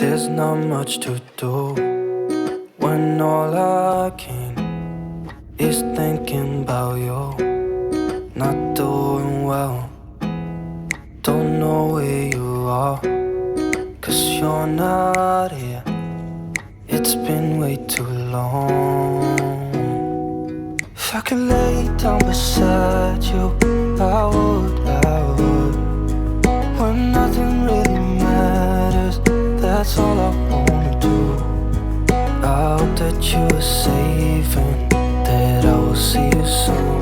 There's not much to do when all I can is thinking about you. Not doing well, don't know where you are, 'cause you're not here. It's been way too long. If I could lay down beside you, I would. When nothing really matters, that's all I wanna do. I hope that you are safe and that I will see you soon.